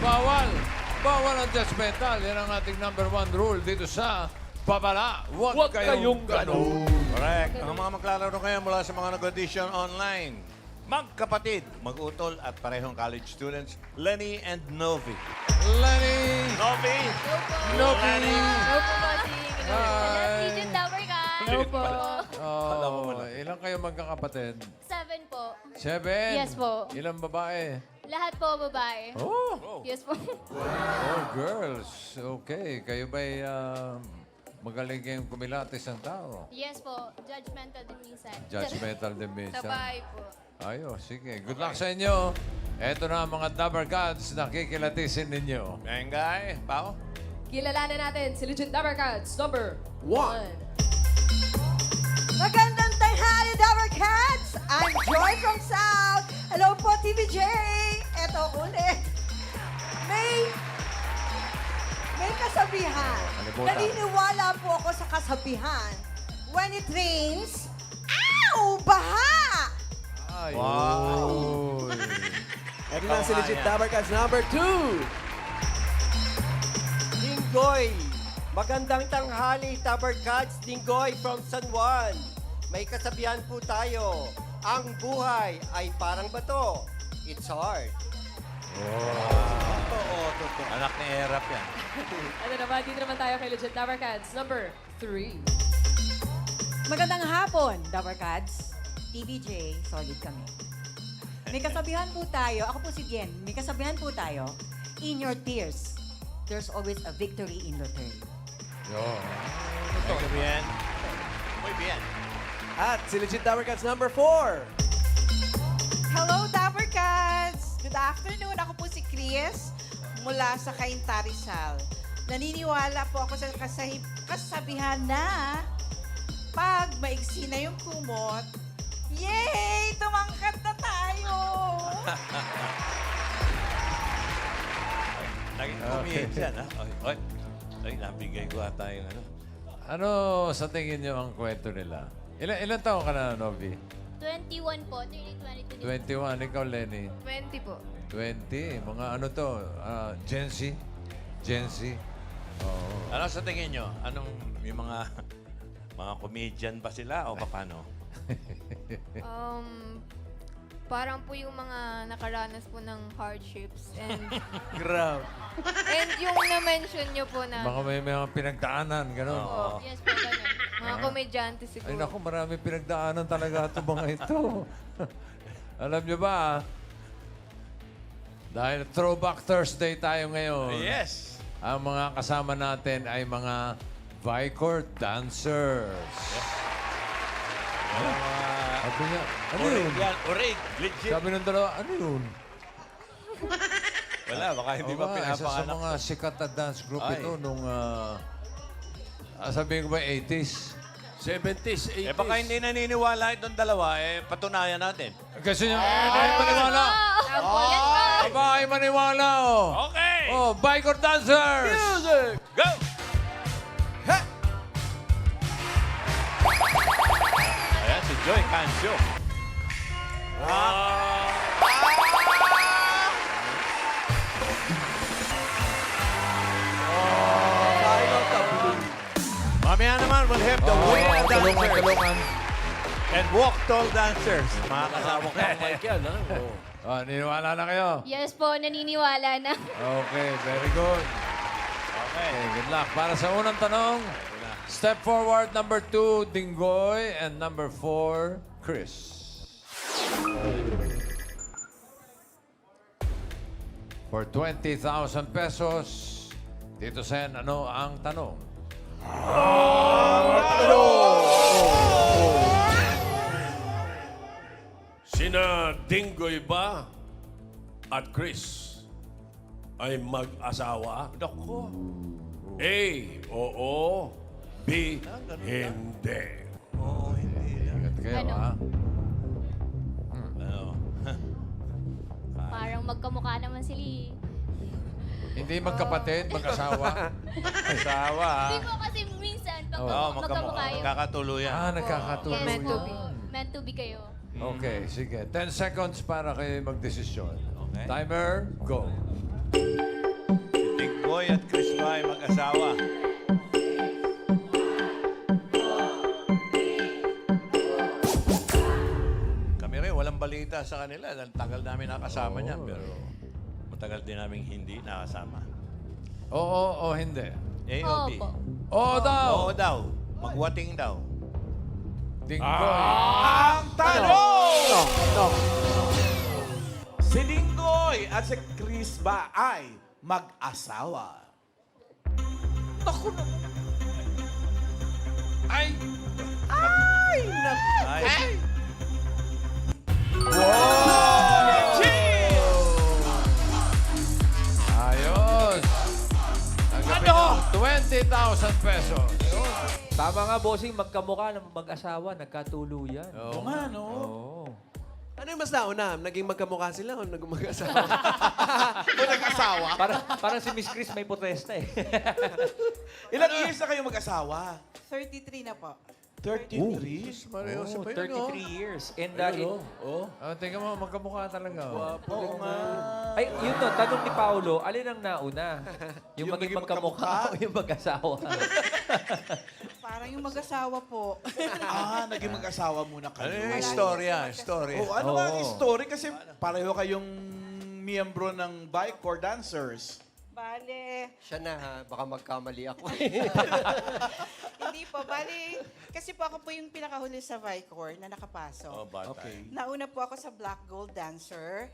Bawal. Bawal ang judgmental. Yan ang ating number one rule dito sa Babala. Huwag kayong ganun. Correct. Ang mga maglalaro ngayon mula sa mga nag-audition online. Magkapatid, mag-utol at parehong college students, Lenny and Novi. Lenny. Novi! Novi. Lenny. Hello po, bossing. Hi. Agent Tower ka. Hello po. Alam mo Oh, na. ilang kayo magkakapatid? 7 po. 7? Yes po. Ilang babae? Lahat po babae. Oh, Yes po. oh girls. Okay. Kayo ba'y magaling kayong kumilatis ng tao? Yes po. Judgmental din minsan. Judgmental din minsan. Sabay po. Ayos, sige. Good luck sa inyo. Eto na ang mga Dabber Gods na kikilatisin ninyo. Engay, Pao? Kilalanin natin si Legend Dabber Cats number 1. Magandang tanghali, Dabber Cats! I'm Joy from South. Hello po, TVJ. Eto ulit. May kasabihan. Kalimutan. Naniniwala po ako sa kasabihan. When it rains, ow! Baha! Ay, Wow. uy. Ito na si Legit Kawayan. Dabber Cats number 2. Dinggoy. Magandang tanghali, Dabber Cats. Dinggoy from San Juan. May kasabihan po tayo. Ang buhay ay parang bato. It's hard. Totoo. Anak ni Erap yan. Ano naman, dito naman tayo kay Legend Dabber Cats number 3. Magandang hapon, Dabber Cats. TVJ, solid kami. May kasabihan po tayo, ako po si Bien, may kasabihan po tayo, in your tears, there's always a victory in return. Yun. Muy bien. Muy bien. At si Legit Dabber Cats number 4. Hello, Dapper Cats! Good afternoon. Ako po si Chris mula sa Cainta, Rizal. Naniniwala po ako sa kasabihan na pag maigsi na yung kumot, yay! Tumangkat na tayo! Naging Okay. comedian, ha? Ay, nabigay ko ata yung ano. Ano sa tingin niyo ang kwento nila? Ilan taon ka na, Novi? 21 po. 22. 21. Ikaw, Lenny? 20 po. 20. Mga ano to? Gen Z? Gen Z? Oo. Ano sa tingin nyo? Anong yung mga comedian ba sila o paano? Parang po yung mga nakaranas po ng hardships and Grab. and yung na-mention nyo po na Baka may mga pinagdaanan, gano'n. Oo. Yes po, ganun. mga komedyante Ay siguro. naku, marami pinagdaanan talaga ito mga ito. Alam niyo ba, dahil Throwback Thursday tayo ngayon, Yes! ang mga kasama natin ay mga Vicor dancers. Sabi niya, ano yun? Urig yan, urig. Legit. Sabi ng dalawa, ano yun? Wala, baka hindi Oo ba nga, isa sa pinapanganak? mga sikat na dance group Ay. ito nung, sabihin ko ba, 80s? 70s, 80s. Eh baka hindi naniniwala itong dalawa, patunayan natin. Kasi niya, ay maniwala. Opo, yes po. Aba, ay maniwala, oh. Okay! Oh, Vicor dancers! Music! Go! Ayan, si Joy Cancio. Final tableau. Mamaya naman, we'll have the winner tulungan, dancers tulungan. and walk tall dancers. Mga kasama ko. Mike yan, ha? Oh. Oh, niniwala na kayo? Yes po, naniniwala na. Okay, very good. Okay. Okay, good luck. Para sa unang tanong, step forward, number 2, Dinggoy, and number 4, Chris. For 20,000 pesos, Tito Sen, ano ang tanong? Sina Dinggoy ba at Chris ay mag-asawa? Naku. A, oo. B, hindi. Oo, hindi lang. Ingat kayo, Ano? ha? Ano? Parang magkamukha naman sila eh. Hindi magkapatid, mag-asawa. Asawa, ha? Hindi po kasi minsan pag Oo, magkamukha yung... Magkakatuluyan. Nagkakatulong. Yes Meant to po. be. Meant to be kayo. Okay, sige. 10 seconds para kayo magdesisyon. Okay. Timer, go. mula sa kanila. Dahil tagal namin nakasama niya, pero matagal din namin hindi nakasama. Oo o hindi? A o B? Opo. Oo daw. Oo daw. Magwating daw. Dinggoy. Ang tanong! Si Linggoy at si Chris ba ay mag-asawa? Ay! Ay! Ayos! Tanggapin ng 20,000 pesos. Tama nga, bossing, magkamukha ng mag-asawa, nagkatuluyan. Oo nga, no? Oo. Ano yung mas nauna? Naging magkamukha sila o naging mag-asawa? Kung nag-asawa? Parang si Miss Chris may protesta eh. Ilang years na kayo mag-asawa? 33 na po. 33? Marehoso Oh, pa yun, no? 33 years. And Ayun, oh. Tingnan mo, magkamukha talaga. Oh. Oo nga. ay, yun to, tanong ni Paolo, alin ang nauna? Yung Yung maging maging magkamukha o yung mag-asawa? Parang yung mag-asawa po. Naging mag-asawa muna Ano kayo. yung istorya? Istorya. Oh, ano ba ang story? Kasi pareho kayong miyembro ng bike or dancers. Bale, Siya na ha, baka magkamali ako. hindi po. Bale, kasi po ako po yung pinakahuli sa Vicor na nakapasok. Oh, bata. Okay. Nauna po ako sa Black Gold Dancer.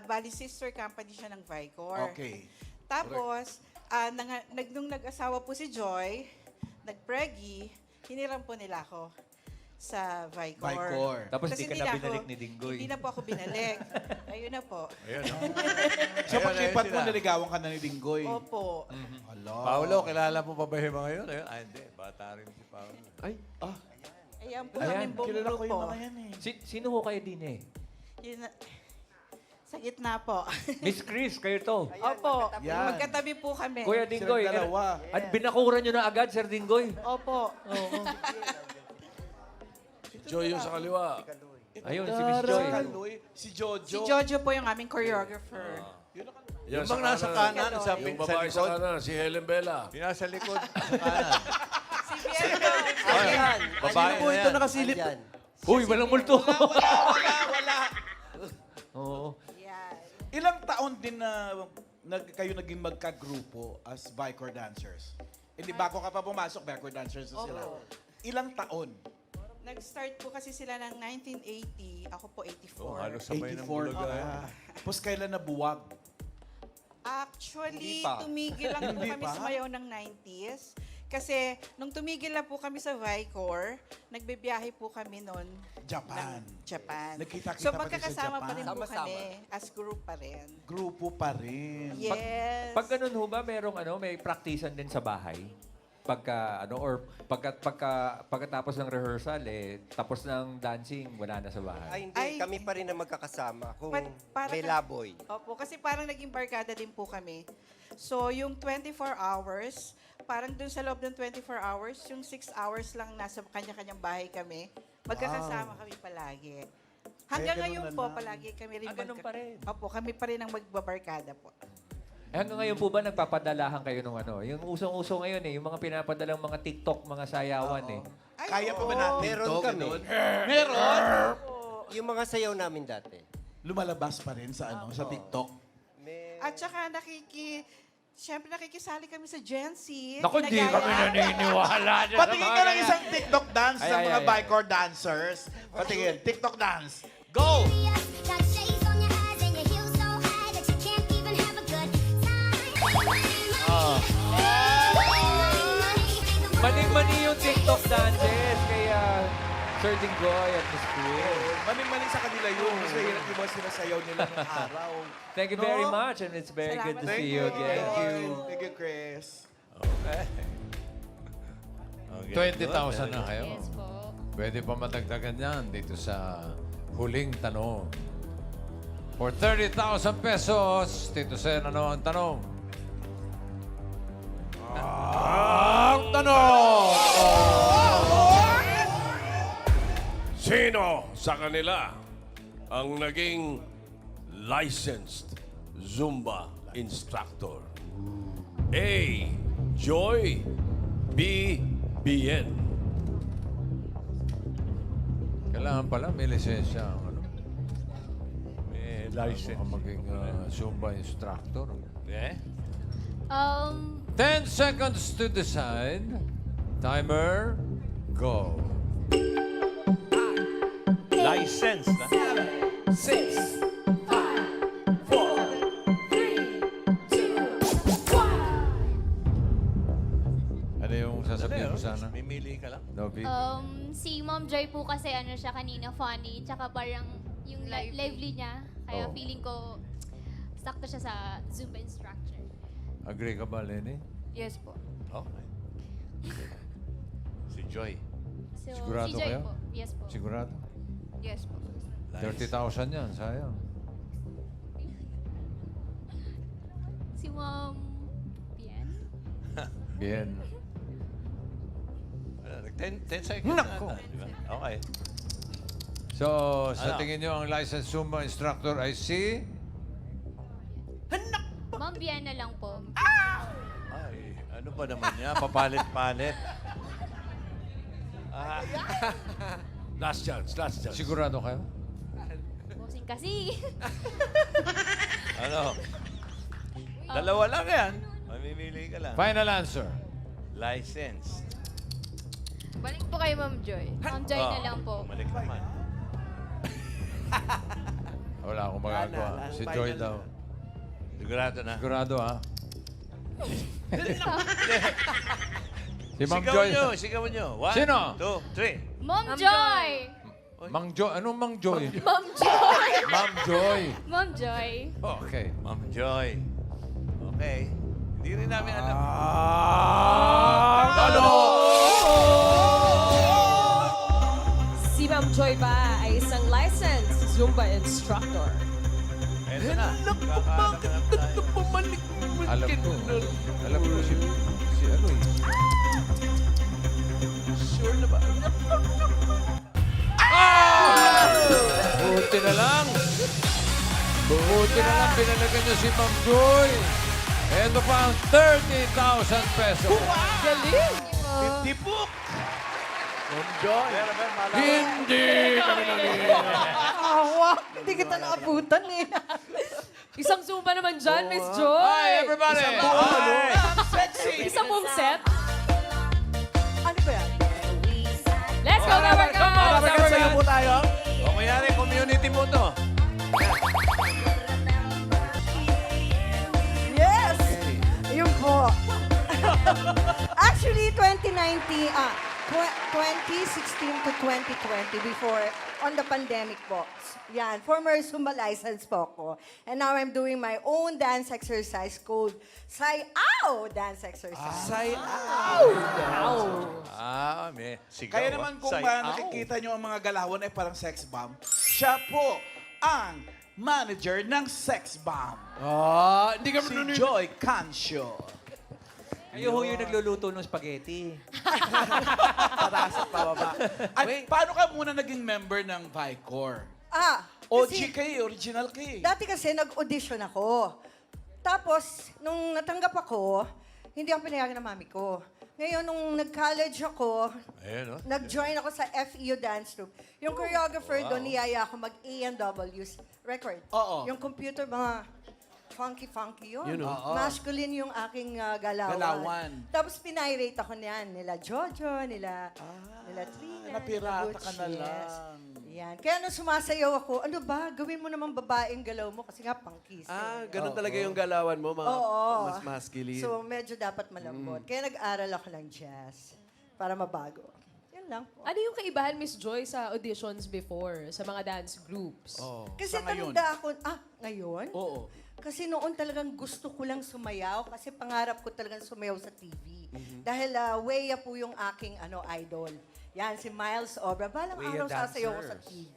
Bali, sister company siya ng Vicor. Okay. Tapos, nung nag-asawa po si Joy, nag-preggy, hiniram po nila ako sa Vicor. Vicor. Tapos Kasi di ka hindi na na ako- binalik ni Dinggoy. Hindi na po ako binalik. Ayun na po. Ayun, no? Sa Ayun, paglipat ayun mo, sila. naligawan ka na ni Dinggoy. Opo. Hala. Paolo, kilala mo pa ba yung mga yun? Ayun, hindi. Bata rin si Paolo. Ay, Ayan po Ayan, kami buong Kilala ko yung grupo. mga yan eh. Sino ho kayo din eh? Yun na- sa gitna po. Miss Chris, kayo to. Opo. Yan. Magkatabi po kami. Kuya Dinggoy. Silang dalawa. At binakuran nyo na agad, Sir Dinggoy. Opo. Joy yung sa kaliwa. Ayun, si Miss Joy. Kaloy, si Jojo. Si Jojo po yung aming choreographer. Yung bang nasa kanan, sa, Yung sa babae sa likod? kanan, si Helen Bella. Yung nasa likod, sa kanan. Si Bianca. Ayan. Babae po na ito yan. nakasilip? Ayan. Uy, walang multo. Wala. Oo. Yan. Ilang taon din na kayo naging magka-grupo as Vicor dancers? Hindi, bago ka pa pumasok, Vicor dancers na sila. Opo. Ilang taon? Nag-start po kasi sila ng 1980. Ako po 84. Oh, halos sabay ng 84 bulaga. ka. Tapos kailan nabuwag? Actually, Hindi pa. tumigil lang po Hindi kami pa? sumayaw ng 90s. Kasi nung tumigil na po kami sa Vicor, nagbibiyahe po kami noon Japan. ng Japan. Nagkita-kita So pa kayo sa magkakasama pa Japan? rin po Sama-sama. kami. As group pa rin. Grupo pa rin. Yes. Pag ganun ho ba, may praktisan din sa bahay? Pagkatapos ng rehearsal, tapos ng dancing, wala na sa bahay. Ay, hindi. Ay. Kami pa rin ang magkakasama kung Para may ka- laboy. Opo, kasi parang naging barkada din po kami. So, yung 24 hours, parang dun sa loob ng 24 hours, yung 6 hours lang nasa kanya-kanyang bahay kami. Magkakasama kami palagi. Hanggang Kaya ganun ngayon na po, lang. palagi kami rin ganun pa rin. Opo, kami pa rin ang magbabarkada po. Hanggang ngayon po ba nagpapadalahan kayo ng yung usong-uso ngayon yung mga pinapadalang mga TikTok, mga sayawan Ay, Kaya pa ba oo. natin Meron to? kami. Ganun? Meron? Yung mga sayaw namin dati. Lumalabas pa rin sa sa TikTok. At saka siyempre nakikisali kami sa Gen Z. Naku, hindi Ginagaya- kami naniniwala dyan. Patingin ka ng isang TikTok dance Ay, ng ay, mga ay, ay. Vicor dancers. Patingin, TikTok dance. Go! Got shades on your eyes and your heels so high that you can't even have a good time. Maning-mani yung TikTok dances kaya Sir Dinggoy at Miss Chris. Maning-mani sa kanila yun. Mas mahirap yung mga sinasayaw nila ng araw. Thank you very much and it's very good to Salamat see you again. Thank you. Thank you, Chris. Okay. 20,000 na kayo. Yes po. Pwede pa madagdagan yan dito sa huling tanong. For 30,000 pesos, Tito Sen, ano ang tanong? Ang tanong! Sino sa kanila ang naging licensed Zumba instructor? A. Joy. B. Bien. Kailangan pala may lisensya. Ano? License. Mukhang maging Zumba instructor. Eh? 10 seconds to decide. Timer, go. License na. 6. Ano yung sasabihin mo sana? Mimili ka lang. Novi? Si Mom Joy po kasi ano siya kanina, funny. Tsaka parang yung lively niya. Kaya Oh. feeling ko sakto siya sa Zumba instructor. Agree ka ba, Lenny? Yes po. Okay. Si Joy. So, Sigurado si Joy kayo? po. Yes po. Sigurado? Yes po. 30,000 yan, sayang. Si Mom Bien. Bien. 10 seconds Nako. na. Diba? Okay. So, sa Ano? tingin nyo, ang licensed Zumba instructor ay si... Mom Bien na lang po. Ay, ano ba naman niya? Papalit-palit. Last chance, last chance. Sigurado kayo? Bossing kasi. Ano? Dalawa lang yan. Mamimili ka lang. Final answer. License. Balik po kay Ma'am Joy. Mom Joy na lang po. Bumalik naman. Wala akong magagawa. Wala, Si final Joy na. daw. Sigurado na. Sigurado, ha? Si Ma'am Sigawan Joy. nyo, sigawan nyo. 1, Sino? 2, 3. Mom Joy! Mang Joy. Anong Mang Joy? Mom Joy! Ma'am Joy. Mom Joy. Okay. Ma'am Joy. Okay. Hindi rin namin alam. Si Ma'am Joy ba ay isang licensed Zumba instructor? Eto na. Kakahanap tayo. Alam ko. Alam ko si ano eh. Sure na ba? Buti na lang. Buti na lang pinalagan niyo si Ma'am Joy. Ito pa ang 30,000 pesos. Galing! 50 book! Hindi kami Awa, hindi kita naabutan eh. Isang Zumba naman dyan, Miss Joy! Hi, everybody! Hi! Isang move set. Ano ba yan? Let's go, Dabber Cats! Sa'yo po tayo. O kanyari, community mo to. Yes! Ayun po. Actually, 2016 to 2020 before on the pandemic po. Yan, former Zumba license po ako. And now I'm doing my own dance exercise called Sayaw Dance Exercise. May sigaw. Kaya naman kung nakikita nyo ang mga galawan ay parang sex bomb, siya po ang manager ng sex bomb. Hindi ka Si Joy Cancio. Kayo ho yung nagluluto ng spaghetti. Pataas at pababa. At paano ka muna naging member ng Vicor? Kasi OG kayo, original kayo. dati kasi nag-audition ako. Tapos, nung natanggap ako, hindi ako pinayagan ng mami ko. Ngayon, nung nag-college ako, Ayun, no? nag-join ako sa FEU Dance Troupe. Yung choreographer doon, niyaya ako mag-A&W's record. Oo. Yung computer, mga funky-funky yun. Yun, oh. Masculine yung aking galawan. Galawan. Tapos pinirate ako niyan. Nila Jojo, nila Trina, napirata nila ka na Butch, yes. lang. Yan. Kaya nung sumasayaw ako, ano ba, gawin mo naman babaeng galaw mo kasi nga pangkis. Ganun talaga yung galawan mo, mga Oo. mas masculine. So, medyo dapat malambot. Kaya nag-aral ako ng jazz para mabago. Yan lang po. Ano yung kaibahan, Miss Joy, sa auditions before, sa mga dance groups? Kasi Sa ngayon. tanda ako, ngayon? Oo. Kasi noon talagang gusto ko lang sumayaw kasi pangarap ko talagang sumayaw sa TV. Dahil Weya po yung aking idol. Yan, si Miles Obra. Balang Weya araw sasayaw ko sa TV.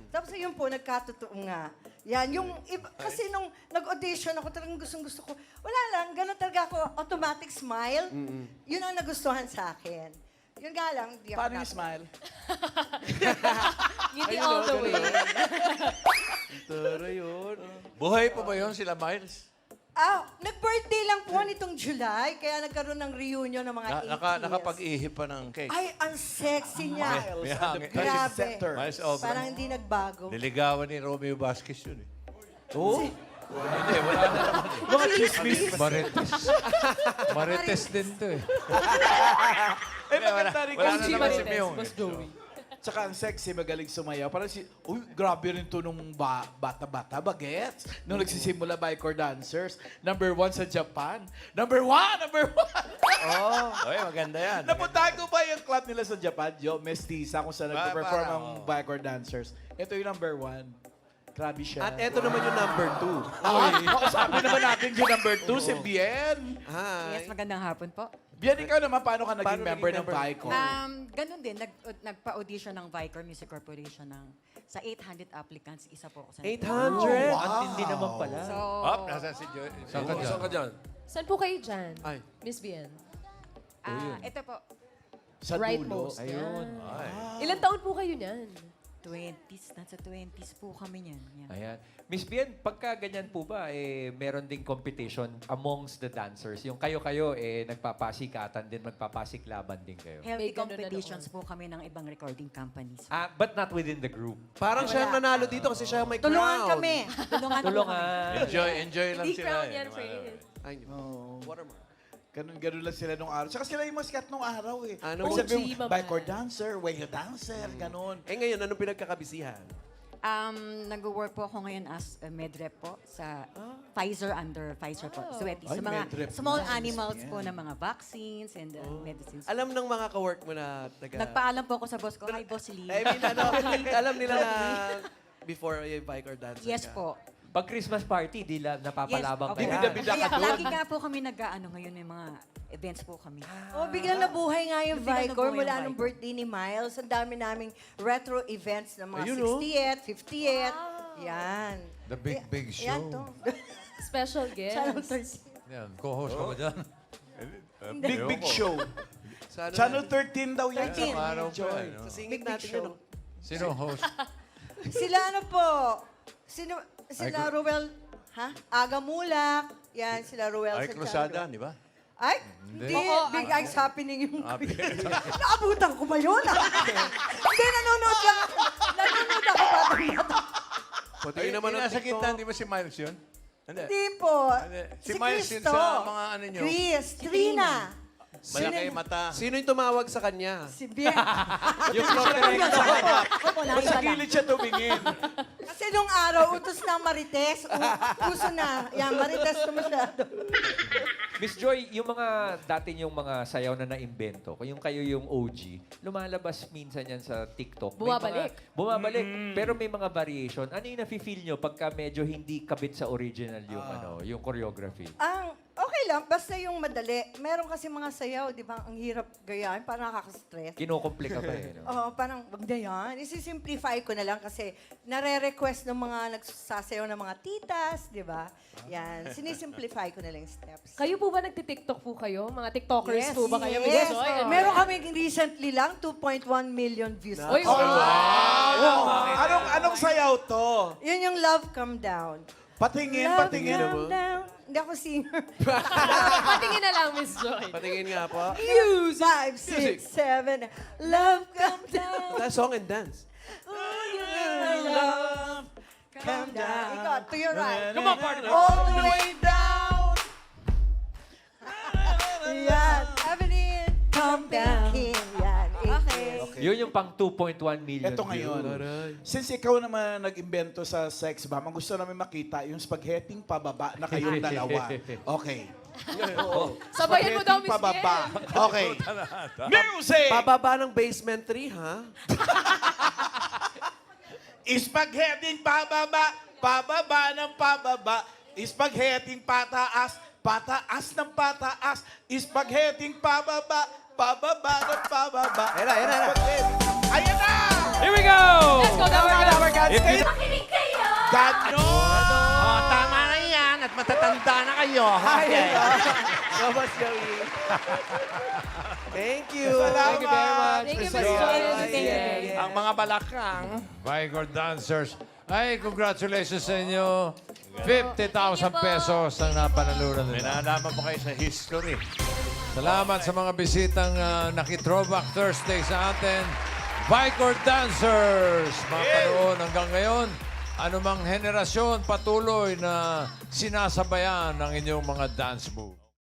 Tapos yun po, nagkatotoo nga. Yan, yung kasi nung nag-audition ako, talagang gustong-gusto ko. Wala lang, ganun talaga ako, automatic smile. Yun ang nagustuhan sa akin. Yun nga lang, hindi ako Paano yung nat- smile? Ngiti all the way. Tara yun. Buhay pa ba yun sila, Miles? Nag-birthday lang po nitong July, kaya nagkaroon ng reunion ng mga 80s. Nakapag-ihip pa ng cake. Ay, ang sexy niya. May and the hangin. Precious Grabe. Sector. Miles Obra. Parang hindi nagbago. Niligawan ni Romeo Vasquez yun eh. Oh? Hindi, wala na naman. Mga chismis. Marites. Marites din to eh. Eh, maganda rin wala kasi na si naman si Marites. Myung. Boss Joey. Tsaka ang sexy, magaling sumayaw. Parang uy, grabe rin to nung bata-bata, bagets. Nung nagsisimula Vicor Dancers. Number 1 sa Japan. Number 1! Oy, maganda yan. Napuntahan ko ba yung club nila sa Japan, Jo? Mestiza, kung saan nagpa-perform parang, ang Vicor Dancers. Ito yung number 1. Grabe siya. At eto naman yung number 2. Sabi naman natin yung number 2, si Bien. Hi. Yes, magandang hapon po. Bien, ikaw naman, paano ka naging Paano member naging ng member? Vicor? Ganun din, nagpa-audition ng Vicor Music Corporation sa 800 applicants, isa po ako sa 800? Ang tindi naman pala. So, Up, nasa si Joy. Saan ka dyan? Saan ka dyan? Saan po kayo dyan? Ay. Miss Bien? ito po, Sa Right dulo. most. Ayun. Ilan taon po kayo niyan? 20s, nasa 20s po kami niyan. Yan. Ayan. Miss Bien, pagka ganyan po ba, meron ding competition amongst the dancers. Yung kayo-kayo, nagpapasikatan din, magpapasiklaban din kayo. Healthy May ganun na competitions po kami ng ibang recording companies. But not within the group. Parang siya ang nanalo dito kasi siya ang may Tulungan crown. kami. Tulungan. Tulungan. Enjoy lang Hindi sila. crown eh. yan, Fred. Ay, Oo. watermark. Ganun lang sila nung araw. Tsaka sila yung mas sikat nung araw eh. Ano? Pag sabi OG, yung mama. Vicor dancer, Wayo dancer, ganun. Eh ngayon, anong pinagkakabisihan? Nag-work po ako ngayon as a medrep po sa Pfizer under Pfizer po. Sweaty. Ay, Sa mga medrep small na. animals Yan. po na mga vaccines and medicines. Alam ng mga ka-work mo na taga... Nagpaalam po ako sa boss ko, hi boss Lee. I mean, ano, alam nila na before yung Vicor dancer Yes ka. po. Pag Christmas party, di napapalabang okay. kayo. Bida-bida ka Kaya doon. lagi nga po kami nag-ano ngayon may mga events po kami. Oh, biglang nabuhay nga yung Biglang Vicor nabuhay mula yung nung Vicor. birthday ni Miles. Ang dami naming retro events ng mga Ayun, oh. 60th, 50th. Yan. The big, big show. Yan to. Special guest. Channel 13. Yan, co-host ka ba dyan? Big show. Sa ano Channel natin? 13 daw yan. 13. Sa araw pa, Joy. no? Sa singit Big, big natin show. yun. Sino host? Sila ano po? Sila Ruel, ha? Aga Mulak. Yan, sila Ruel Ay, sa Cruzada, channel. di ba? Ay, Hindi. hindi. Big Eyes Happening yung Naabutan ko ba yun? Hindi, nanonood lang ako. Nanonood ako batang-bata. Pati Ay, yun naman yung ang nasa TikTok. gitna, di ba si Miles yun? Hindi. Hindi po. Hindi. Si Miles yun Cristo. sa mga ano nyo. Chris, Trina. Malaki mata. Sino yung tumawag sa kanya? Si Bien. Yung floor director. Opo, Ba't sa gilid siya tumingin? Kasi nung araw, utos ng Marites. Uso na. Yan, Marites ko masyado. Miss Joy, yung mga dati yung mga sayaw na naimbento, kung yung kayo yung OG, lumalabas minsan yan sa TikTok. May Bumabalik. Bumabalik. Pero may mga variation. Ano yung nafe-feel nyo pagka medyo hindi kabit sa original yung yung choreography? Okay lang, basta yung madali. Meron kasi mga sayaw, di ba? Ang hirap gayahin, parang nakaka-stress. Kinokomplika ba eh? No? Oo, parang wag na yan. Isi-simplify ko na lang kasi nare-request ng mga nagsasayaw ng mga titas, di ba? Yan, sinisimplify ko na lang yung steps. Kayo po ba nagtitiktok po kayo? Mga TikTokers po ba kayo? Miss Yes. Joy? Ano? Meron kami recently lang, 2.1 million views. Uy, Anong sayaw to? Yun yung Love Come Down. Patingin, Love patingin. Come Down. Hindi ako singer. Patingin na lang, Miss Joy. Patingin nga po. 5, 6, 7. Love Come Down. That song and dance. Love Come Down. Ikaw, to your right. Come on, partner. All the way down. Yan. Evelyn, come down. Yan. Okay. Yun yung pang 2.1 million Ito ngayon. Since ikaw naman nag-imbento sa sex bomb, ang gusto namin makita yung spaghetti pababa na kayong dalawa. Okay. Sabayan mo daw, Miss Pababa. Bien. Okay. Music! Pababa ng basement 3, ha? Spaghetti pababa, pababa ng pababa. Spaghetti pataas, pataas ng pataas. Spaghetti pababa, pababa ng pababa. Ayan na. Ayan na! Here we go! Let's go, Dabar Cats. Makinig kayo! Ganon! Oh, tama na yan at matatanda na kayo. Okay. Babas Joey. Thank you. Salamat. Thank you very much. Thank you, Miss Miss Joy. Yeah. Ang mga balakang. Vicor Dancers. Ay, congratulations sa inyo. 50,000 pesos ang napanalunan May nila. nalaman po kayo sa history. Salamat sa mga bisitang naki-Throwback Thursday sa atin. Vicor Dancers! Mga panoon hanggang ngayon, anumang henerasyon patuloy na sinasabayan ng inyong mga dance move.